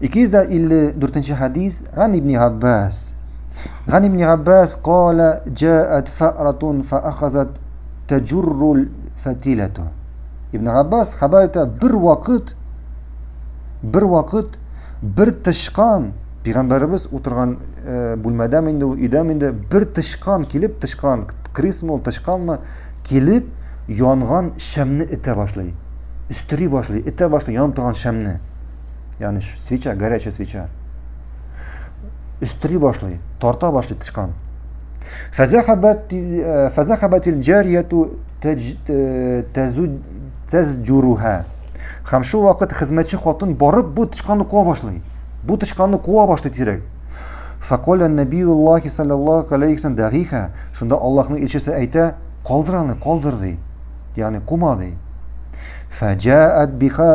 254 hadis عن ابن عباس عن ابن عباس قال جاءت فأرة فأخذت تجر الفتيلة. Ibn Abbas xabar aytadi, bir vaqt bir tishqon payg'ambarimiz o'tirgan bo'lmadami endi uydami endi bir tishqon kelib, tishqon krismi tishqonmi kelib yongan shamni ita boshlaydi, istiri boshlaydi, ita boshlaydi yonib turgan shamni, ya'ni свеча, горячая свеча istiri boshlaydi, torta boshlaydi tishqon. فذهبت الجارية تزجرها. Ham shu vaqt xizmatchi xotin borib bu tishqonni qova boshlaydi tezroq. Faqala Nabiyulloh sallallohu alayhi vasallam daqiqa. Shunda Allohning elchisi ayta, qoldirdi. Ya'ni qumadi. فجاءت بها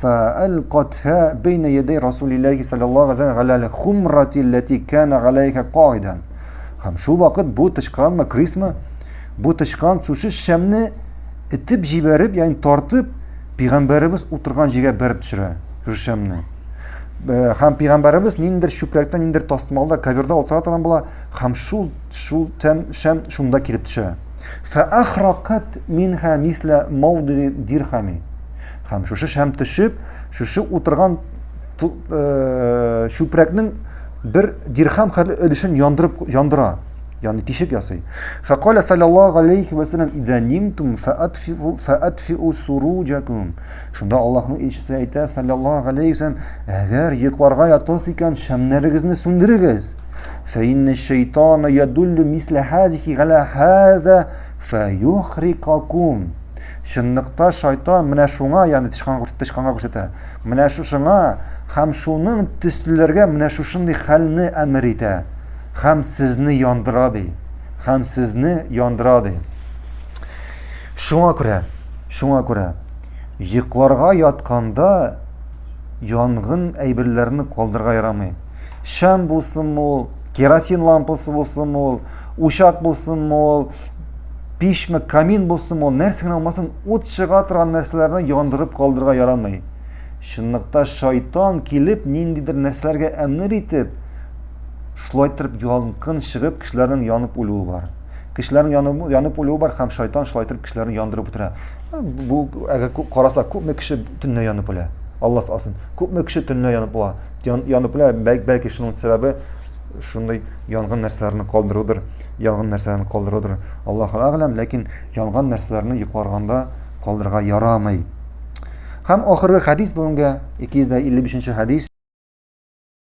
فألقتها بين يدي رسول الله صلى الله عليه وسلم على الخمرة التي كان عليها قاعدا. Ham shu vaqt bu tishqonmi, krismi, bu tishqon shu shamni itib jibarib, ya'ni tortib payg'ambarimiz o'tirgan joyga berib tushiradi shu shamni. Ham payg'ambarimiz nindir shuprakdan, nindir tostimolda, kaverda o'tiradigan bo'lar, ham shu sham shunda kelib tushadi. Fa akhraqat minha misla mawdi dirhami. Ham shu sham tushib, shu o'tirgan shuprakning bir dirham qadar idishini yondira, ya'ni teshik yasay. Faqala sallallohu alayhi va sallam idza nimtum fa'atfi'u surujakum. Shunda Allohning elchisi aytadi sallallohu alayhi va sallam, agar yiqlarga yotasiz ekan shamlaringizni so'ndirigiz. Fa inna shaytona yadullu misla hazihi ala hadha fayuhriqakum. Shunniqta shayton mana shunga, ya'ni tishqonga ko'rsatadi. Mana shunga ham shuning tislilarga mana shunday xalni amr etadi. Ham sizni yondiradi. Shunga ko'ra yiqlarga yotganda yong'in aybirlarini qoldirga yaramay. Sham bo'lsinmi, kerosin lampasi bo'lsinmi, o'shaq bo'lsinmi, peshmi, kamin bo'lsinmi, narsaga olmasin, o't chiqa turgan narsalarni yondirib qoldirga yaramay. Shunniqta shayton kelib nindidir narsalarga amr etib shloytirib yonqin chiqib kishilarning yonib o'luvi bor. Kishilarning yonib o'luvi bor, ham shayton shloytirib kishilarni yondirib o'tiradi. Bu agar qarasa ko'pmi kishi tunni yonib o'ladi. Alloh olsin. Ko'pmi kishi tunni yonib o'ladi. Balki shuning sababi shunday yong'in narsalarni qoldiruvdir. Allohu a'lam, lekin yong'in narsalarni yiqorganda qoldirga yaramay. Ham oxirgi hadis bunga 255 hadis.